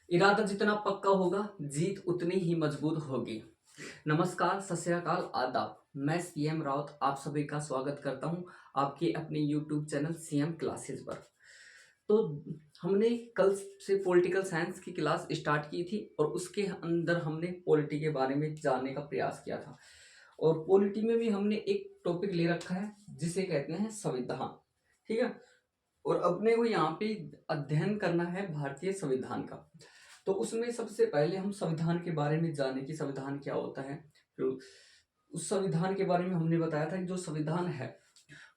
इरादा जितना पक्का होगा, जीत उतनी ही मजबूत होगी। नमस्कार, सत श्री अकाल, आदाब। मैं सीएम राउत आप सभी का स्वागत करता हूं आपके अपने यूट्यूब चैनल सीएम क्लासेस पर। तो हमने कल से पॉलिटिकल साइंस की क्लास स्टार्ट की थी और उसके अंदर हमने पॉलिटी के बारे में जानने का प्रयास किया था। और पॉलिटी में भी हमने एक टॉपिक ले रखा है जिसे कहते हैं संविधान। ठीक है। और अपने को यहाँ पे अध्ययन करना है भारतीय संविधान का। तो उसमें सबसे पहले हम संविधान के बारे में जाने कि संविधान क्या होता है। फिर उस संविधान के बारे में हमने बताया था कि जो संविधान है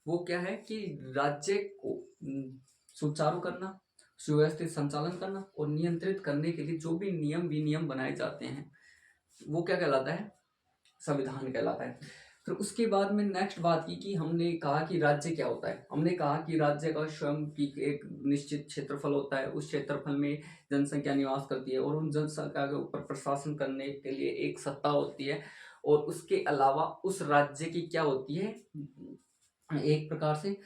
वो क्या है कि राज्य को सुचारू करना, सुव्यवस्थित संचालन करना और नियंत्रित करने के लिए जो भी नियम विनियम बनाए जाते हैं वो क्या कहलाता है, संविधान कहलाता है। फिर उसके बाद में नेक्स्ट बात की कि हमने कहा कि राज्य क्या होता है। हमने कहा कि राज्य का स्वयं की एक निश्चित क्षेत्रफल होता है, उस क्षेत्रफल में जनसंख्या निवास करती है और उन जनसंख्या के ऊपर प्रशासन करने के लिए एक सत्ता होती है। और उसके अलावा उस राज्य की क्या होती है, एक प्रकार से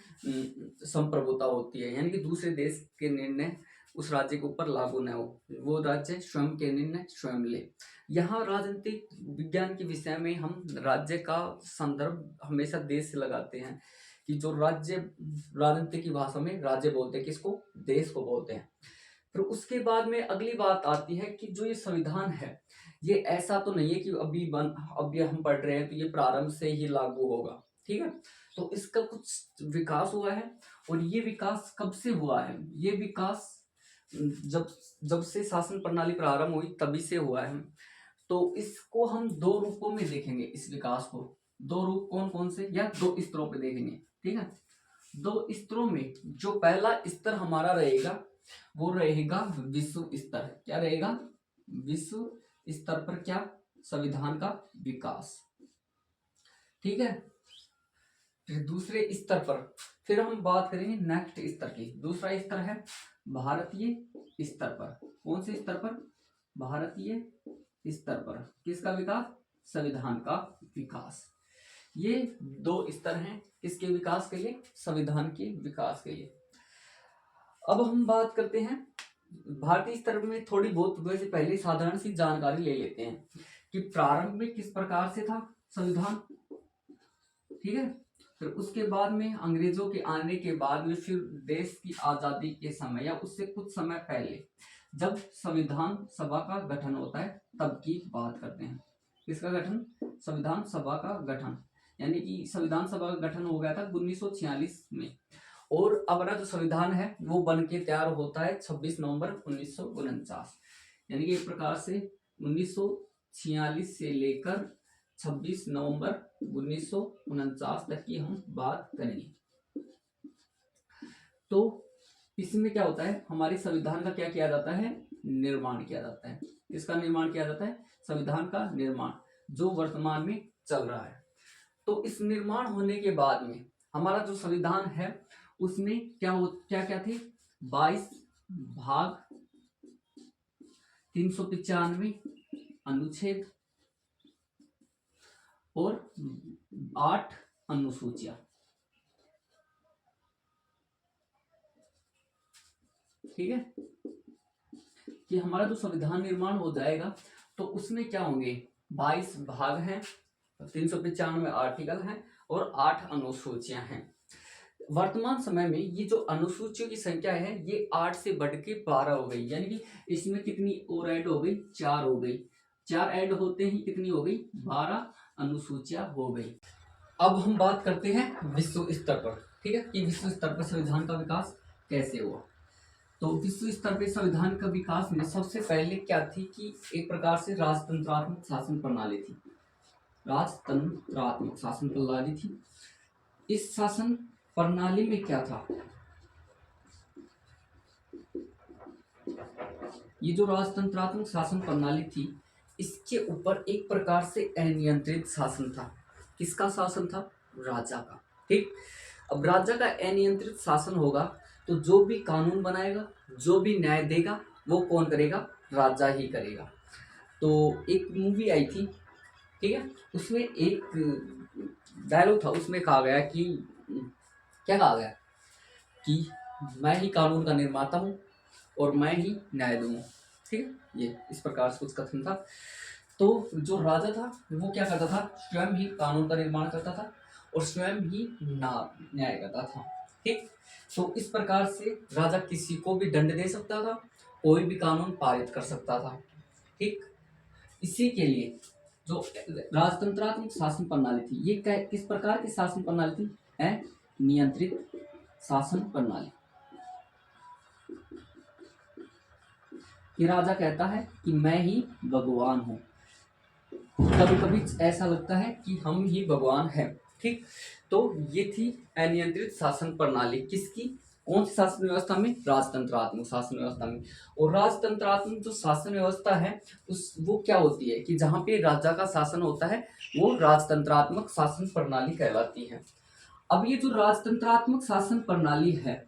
संप्रभुता होती है, यानी कि दूसरे देश के निर्णय उस राज्य के ऊपर लागू न हो, वो राज्य स्वयं के निर्णय स्वयं ले। यहाँ राजनीतिक विज्ञान के विषय में हम राज्य का संदर्भ हमेशा देश से लगाते हैं कि जो राज्य, राजनीति की भाषा में राज्य बोलते हैं किसको, देश को बोलते हैं। फिर उसके बाद में अगली बात आती है कि जो ये संविधान है ये ऐसा तो नहीं है कि अभी हम पढ़ रहे हैं तो ये प्रारंभ से ही लागू होगा। ठीक है। तो इसका कुछ विकास हुआ है और ये विकास कब से हुआ है, ये विकास जब जब से शासन प्रणाली प्रारंभ हुई तभी से हुआ है। तो इसको हम दो रूपों में देखेंगे, इस विकास को दो रूप कौन कौन से, या दो स्तरों पे देखेंगे। ठीक है। दो स्तरों में जो पहला स्तर हमारा रहेगा वो रहेगा विश्व स्तर। क्या रहेगा, विश्व स्तर पर क्या, संविधान का विकास। ठीक है। फिर दूसरे स्तर पर फिर हम बात करेंगे नेक्स्ट स्तर की। दूसरा स्तर है भारतीय स्तर पर। कौन से स्तर पर, भारतीय स्तर पर किसका विकास, संविधान का विकास। ये दो स्तर हैं किसके विकास के लिए, संविधान के विकास के लिए। अब हम बात करते हैं भारतीय स्तर में, थोड़ी बहुत वैसे पहले साधारण सी जानकारी ले लेते हैं कि प्रारंभ में किस प्रकार से था संविधान। ठीक है। फिर उसके बाद में अंग्रेजों के आने के बाद में फिर देश की आजादी के समय या उससे कुछ समय पहले जब संविधान सभा का गठन होता है तब की बात करते हैं। किसका गठन, संविधान सभा का गठन, यानी कि संविधान सभा का गठन हो गया था 1946 में। और हमारा जो संविधान है वो बन के तैयार होता है 26 नवंबर 1949, यानी कि एक प्रकार से 1946 से लेकर 26 नवंबर 1949 तक की हम बात करेंगे। तो इसमें क्या होता है, हमारे संविधान का क्या किया जाता है, निर्माण किया जाता है। किसका निर्माण किया जाता है, संविधान का निर्माण जो वर्तमान में चल रहा है। तो इस निर्माण होने के बाद में हमारा जो संविधान है उसमें क्या क्या थे, 22 भाग, 395 अनुच्छेद और 8 अनुसूचियां। ठीक है। कि हमारा जो संविधान निर्माण हो जाएगा तो उसमें क्या होंगे, 22 भाग हैं, 395 आर्टिकल हैं और 8 अनुसूचियां हैं। वर्तमान समय में ये जो अनुसूचियों की संख्या है ये 8 से बढ़ के 12 हो गई, यानी कि इसमें कितनी और ऐड हो गई, 4 हो गई। 4 ऐड होते ही कितनी हो गई, 12 अनुसूचियां हो गई। अब हम बात करते हैं विश्व स्तर पर। ठीक है, कि विश्व स्तर पर संविधान का विकास कैसे हुआ। तो विश्व स्तर पर संविधान का विकास में सबसे पहले क्या थी कि एक प्रकार से राजतंत्रात्मक शासन प्रणाली थी। राजतंत्रात्मक शासन प्रणाली थी। इस शासन प्रणाली में क्या था, ये जो राजतंत्रात्मक शासन प्रणाली थी इसके ऊपर एक प्रकार से अनियंत्रित शासन था। किसका शासन था, राजा का। ठीक। अब राजा का अनियंत्रित शासन होगा तो जो भी कानून बनाएगा, जो भी न्याय देगा वो कौन करेगा, राजा ही करेगा। तो एक मूवी आई थी, ठीक है, उसमें एक डायलॉग था, उसमें कहा गया कि क्या कहा गया कि मैं ही कानून का निर्माता हूँ और मैं ही न्याय दूंगा। ठीक है, ये इस प्रकार से कुछ कथन था। तो जो राजा था वो क्या करता था, स्वयं ही कानून का निर्माण करता था और स्वयं ही न्याय करता था। ठीक, तो इस प्रकार से राजा किसी को भी दंड दे सकता था, कोई भी कानून पारित कर सकता था। ठीक, इसी के लिए जो राजतंत्रात्मक शासन प्रणाली थी, ये किस प्रकार की शासन प्रणाली थी, नियंत्रित शासन प्रणाली। कि राजा कहता है कि मैं ही भगवान हूं, कभी कभी ऐसा लगता है कि हम ही भगवान हैं। ठीक, तो ये थी अनियंत्रित शासन प्रणाली किसकी, कौन सी शासन व्यवस्था में, राजतंत्रात्मक शासन व्यवस्था में। और राजतंत्रात्मक जो शासन व्यवस्था है उस वो क्या होती है कि जहां पे राजा का शासन होता है वो राजतंत्रात्मक शासन प्रणाली कहलाती है। अब ये जो राजतंत्रात्मक शासन प्रणाली है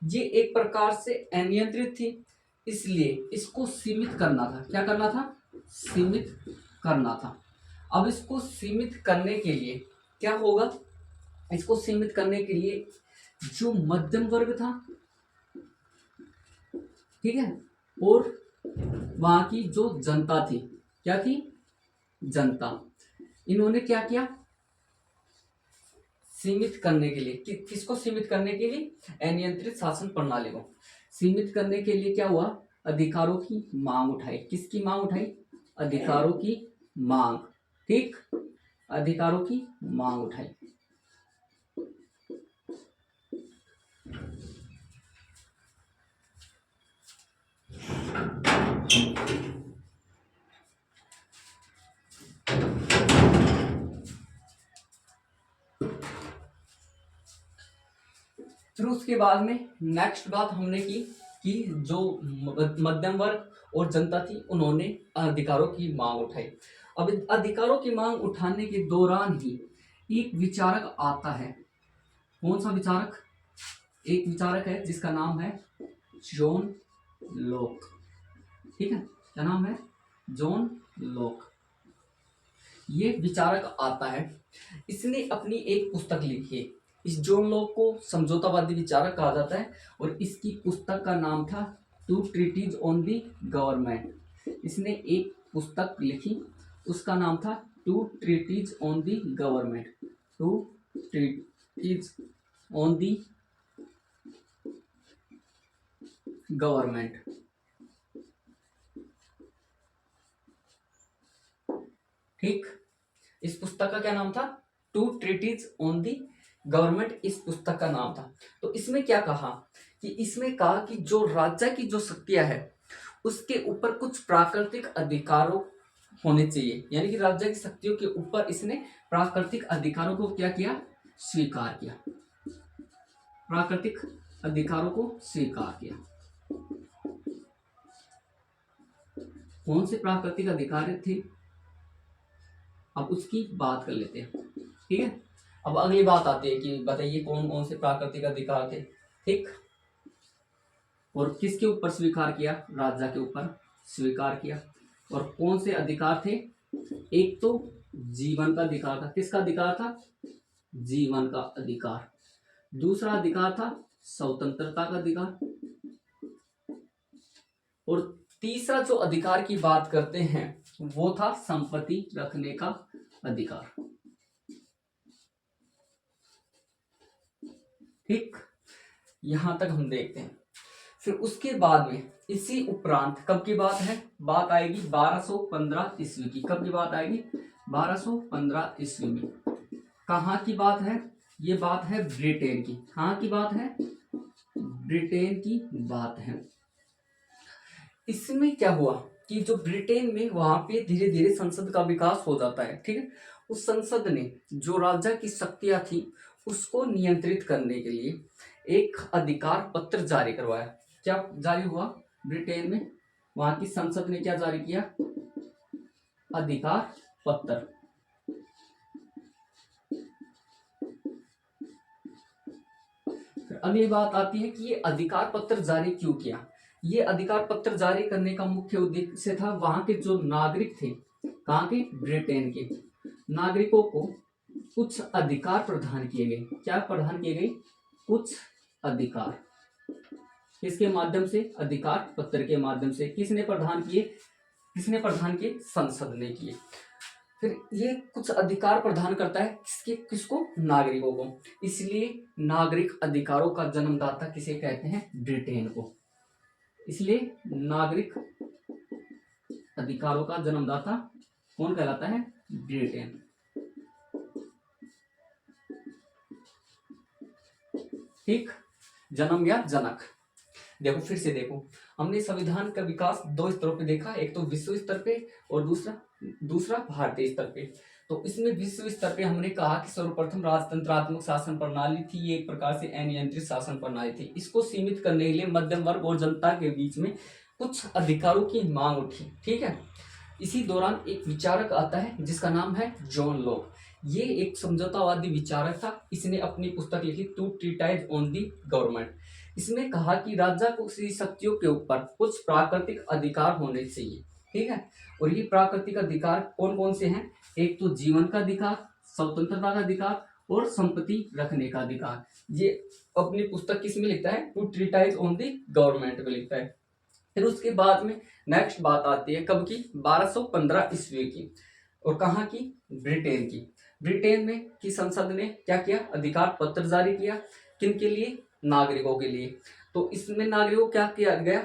ये एक प्रकार से अनियंत्रित थी, इसलिए इसको सीमित करना था। क्या करना था, सीमित करना था। अब इसको सीमित करने के लिए क्या होगा, इसको सीमित करने के लिए जो मध्यम वर्ग था, ठीक है, और वहां की जो जनता थी, क्या थी, जनता, इन्होंने क्या किया, सीमित करने के लिए किसको सीमित करने के लिए, अनियंत्रित शासन प्रणाली को सीमित करने के लिए क्या हुआ, अधिकारों की मांग उठाई। किसकी मांग उठाई, अधिकारों की मांग। ठीक, अधिकारों की मांग उठाई। फिर उसके बाद में नेक्स्ट बात हमने की कि जो मध्यम वर्ग और जनता थी उन्होंने अधिकारों की मांग उठाई। अब अधिकारों की मांग उठाने के दौरान ही एक विचारक आता है। कौन सा विचारक, एक विचारक है जिसका नाम है जॉन लॉक। ठीक है, क्या नाम है, जॉन लॉक। ये विचारक आता है, इसने अपनी एक पुस्तक लिखी है। इस जॉन लॉक को समझौतावादी विचारक कहा जाता है और इसकी पुस्तक का नाम था two treatises on the government. इसने एक पुस्तक लिखी, उसका नाम था two treatises on the government, two treatises on the government. ठीक, इस पुस्तक का क्या नाम था, two treatises on the government, इस पुस्तक का नाम था। तो इसमें क्या कहा कि इसमें कहा कि जो राज्य की जो शक्तियां है उसके ऊपर कुछ प्राकृतिक अधिकारों होने चाहिए, यानी कि राज्य की शक्तियों के ऊपर इसने प्राकृतिक अधिकारों को क्या किया, स्वीकार किया, प्राकृतिक अधिकारों को स्वीकार किया। कौन से प्राकृतिक अधिकार थे, अब उसकी बात कर लेते हैं। ठीक है, अब अगली बात आती है कि बताइए कौन कौन से प्राकृतिक अधिकार थे। ठीक, और किसके ऊपर स्वीकार किया, राज्य के ऊपर स्वीकार किया। और कौन से अधिकार थे, एक तो जीवन का अधिकार था। किसका अधिकार था, जीवन का अधिकार। दूसरा अधिकार था स्वतंत्रता का अधिकार। और तीसरा जो अधिकार की बात करते हैं वो था संपत्ति रखने का अधिकार। ठीक, यहां तक हम देखते हैं। फिर उसके बाद में इसी उपरांत कब की बात है, बात आएगी 1215 ईस्वी की। कब की बात आएगी, 1215 ईस्वी में। कहाँ की बात है, ये बात है ब्रिटेन की। कहाँ की बात है, ब्रिटेन की बात है। इसमें क्या हुआ कि जो ब्रिटेन में वहां पे धीरे धीरे संसद का विकास हो जाता है। ठीक है, उस संसद ने जो राजा की शक्तियां थी उसको नियंत्रित करने के लिए एक अधिकार पत्र जारी करवाया। क्या जारी हुआ, ब्रिटेन में वहां की संसद ने क्या जारी किया, अधिकार पत्र। अगली बात आती है कि ये अधिकार पत्र जारी क्यों किया। ये अधिकार पत्र जारी करने का मुख्य उद्देश्य था वहां के जो नागरिक थे, कहाँ के, ब्रिटेन के नागरिकों को कुछ अधिकार प्रदान किए गए। क्या प्रदान किए गए, कुछ अधिकार। किसके माध्यम से? अधिकार पत्र के माध्यम से। किसने प्रदान किए? संसद ने किए। फिर ये कुछ अधिकार प्रदान करता है किसको? नागरिकों को। इसलिए नागरिक अधिकारों का जन्मदाता किसे कहते हैं? ब्रिटेन को। इसलिए नागरिक अधिकारों का जन्मदाता कौन कहलाता है? ब्रिटेन। ठीक, जन्म या जनक। देखो फिर से देखो, हमने संविधान का विकास दो स्तरों पे देखा, एक तो विश्व स्तर पे और दूसरा भारतीय स्तर पे। तो इसमें विश्व स्तर पे हमने कहा कि सर्वप्रथम राजतंत्रात्मक शासन प्रणाली थी, ये एक प्रकार से अनियंत्रित शासन प्रणाली थी। इसको सीमित करने के लिए मध्यम वर्ग और जनता के बीच में कुछ अधिकारों की मांग उठी। ठीक है, इसी दौरान एक विचारक आता है जिसका नाम है जॉन लॉक। ये एक समझौतावादी विचारक था। इसने अपनी पुस्तक लिखी two treatise on the government. इसमें कहा कि राजा को शक्तियों के ऊपर कुछ प्राकृतिक अधिकार होने चाहिए। ठीक है, और ये प्राकृतिक अधिकार कौन कौन से हैं? एक तो जीवन का अधिकार, स्वतंत्रता का अधिकार और संपत्ति रखने का अधिकार। ये अपनी पुस्तक किस में लिखता है? Two treatise on the government में लिखता है। फिर उसके बाद में नेक्स्ट बात आती है कब की? 1215 ईस्वी की। और कहाँ की? ब्रिटेन की। ब्रिटेन में की संसद ने क्या किया? अधिकार पत्र जारी किया। किनके लिए? नागरिकों के लिए। तो इसमें नागरिकों को क्या किया गया?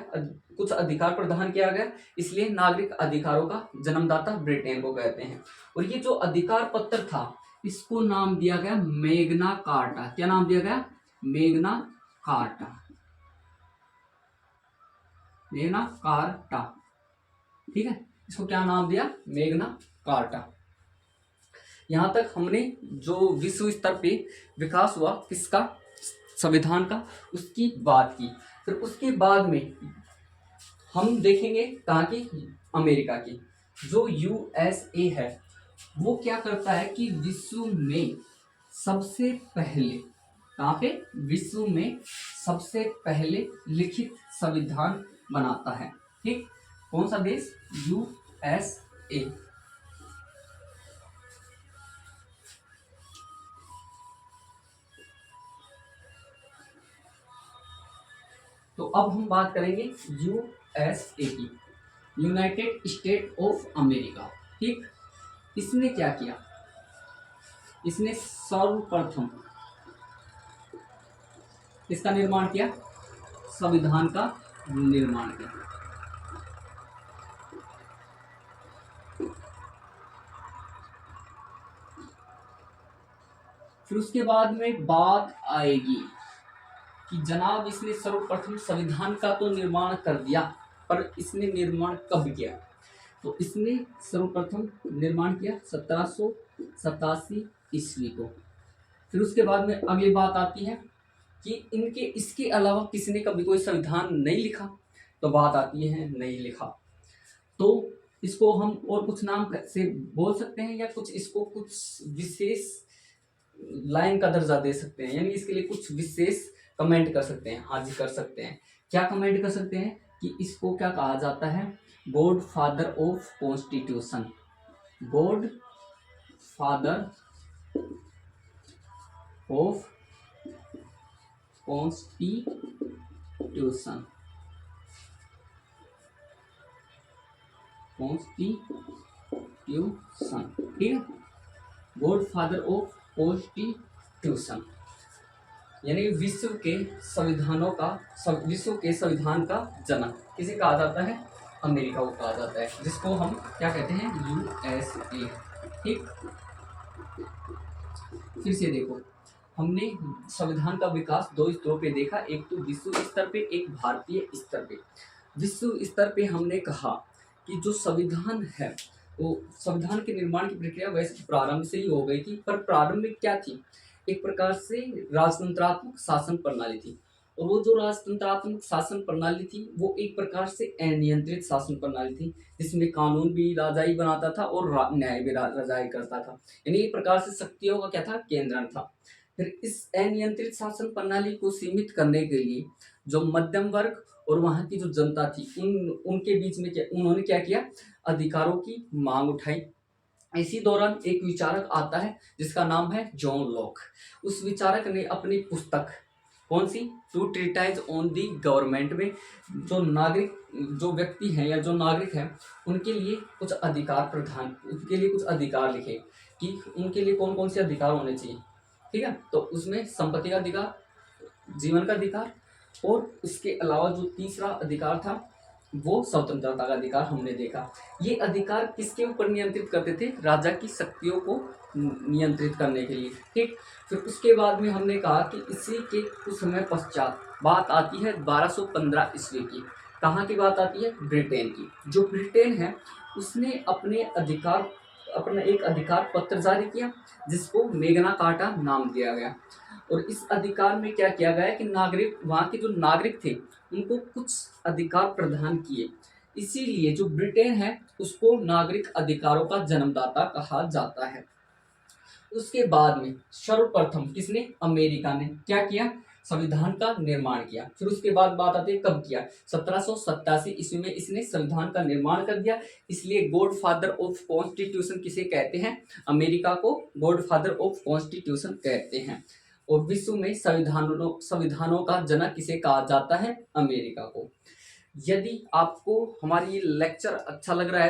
कुछ अधिकार प्रदान किया गया। इसलिए नागरिक अधिकारों का जन्मदाता ब्रिटेन को कहते हैं। और ये जो अधिकार पत्र था इसको नाम दिया गया मैग्ना कार्टा। क्या नाम दिया गया? Magna carta. Magna carta. ठीक है, इसको क्या नाम दिया? Magna carta. यहां तक हमने जो विश्व स्तर पे विकास हुआ किसका? संविधान का, उसकी बात की। फिर उसके बाद में हम देखेंगे कहाँ की? अमेरिका की। जो यूएसए है वो क्या करता है कि विश्व में सबसे पहले, कहाँ पे? विश्व में सबसे पहले लिखित संविधान बनाता है। ठीक, कौन सा देश? यूएसए। तो अब हम बात करेंगे यूएसए की, यूनाइटेड स्टेट ऑफ अमेरिका। ठीक, इसने क्या किया? इसने सर्वप्रथम इसका निर्माण किया, संविधान का निर्माण किया। फिर उसके बाद में बात आएगी कि जनाब इसने सर्वप्रथम संविधान का तो निर्माण कर दिया, पर इसने निर्माण कब किया? तो इसने सर्वप्रथम निर्माण किया 1787 ईस्वी को। फिर उसके बाद में अगली बात आती है कि इसके अलावा किसने कभी कोई संविधान नहीं लिखा? तो बात आती है नहीं लिखा। तो इसको हम और कुछ नाम से बोल सकते हैं, या इसको कुछ विशेष लाइन का दर्जा दे सकते हैं, यानी इसके लिए कुछ विशेष कमेंट कर सकते हैं। हाँ जी, कर सकते हैं। क्या कमेंट कर सकते हैं? कि इसको क्या कहा जाता है? God father of constitution. God father of constitution. ठीक है, गॉड फादर ऑफ कॉन्स्टिट्यूशन, यानी विश्व के संविधान का जनक किसे कहा जाता है? अमेरिका को कहा जाता है, जिसको हम क्या कहते हैं? यूएसए। ठीक, फिर से देखो, हमने संविधान का विकास दो स्तरों पे देखा, एक तो विश्व स्तर पे, एक भारतीय स्तर पे। विश्व स्तर पे हमने कहा कि जो संविधान है वो संविधान के निर्माण की प्रक्रिया वैसे प्रारंभ से ही हो गई थी, पर प्रारंभ में क्या थी? एक प्रकार से राजतंत्रात्मक शासन प्रणाली थी। और वो जो राजतंत्रात्मक शासन प्रणाली थी वो एक प्रकार से अनियंत्रित शासन प्रणाली थी, जिसमें कानून भी राजा ही बनाता था और न्याय भी राजा ही करता था। यानी एक प्रकार से शक्तियों का क्या था? केंद्रण था। फिर इस अनियंत्रित शासन प्रणाली को सीमित करने के लिए जो मध्यम वर्ग और वहाँ की जो जनता थी उनके बीच में उन्होंने क्या किया? अधिकारों की मांग उठाई। इसी दौरान एक विचारक आता है जिसका नाम है जॉन लॉक। उस विचारक ने अपनी पुस्तक कौन सी? Two treatise on the government में जो नागरिक, जो व्यक्ति हैं या जो नागरिक हैं उनके लिए कुछ अधिकार प्रदान, उनके लिए कुछ अधिकार लिखे कि उनके लिए कौन कौन से अधिकार होने चाहिए। ठीक है, तो उसमें संपत्ति का अधिकार, जीवन का अधिकार, और उसके अलावा जो तीसरा अधिकार था वो स्वतंत्रता का अधिकार हमने देखा। ये अधिकार किसके ऊपर नियंत्रित करते थे? राजा की शक्तियों को नियंत्रित करने के लिए। ठीक, फिर उसके बाद में हमने कहा कि इसी के कुछ समय पश्चात बात आती है 1215 ईस्वी की। कहाँ की बात आती है? ब्रिटेन की। जो ब्रिटेन है उसने अपना एक अधिकार पत्र जारी किया जिसको मेगना कार्टा नाम दिया गया। और इस अधिकार में क्या किया गया कि नागरिक, वहाँ के जो नागरिक थे उनको कुछ अधिकार प्रदान किए। इसीलिए जो ब्रिटेन है उसको नागरिक अधिकारों का जन्मदाता कहा जाता है। उसके बाद में सर्वप्रथम किसने? अमेरिका ने क्या किया? संविधान का निर्माण किया। फिर उसके बाद बात आती है कब किया? 1787 ईस्वी में इसने संविधान का निर्माण कर दिया। इसलिए गॉडफादर ऑफ कॉन्स्टिट्यूशन किसे कहते हैं? अमेरिका को गॉडफादर ऑफ कॉन्स्टिट्यूशन कहते हैं। और विश्व में संविधानों का जनक किसे कहा जाता है? अमेरिका को। यदि आपको हमारी ये लेक्चर अच्छा लग रहा है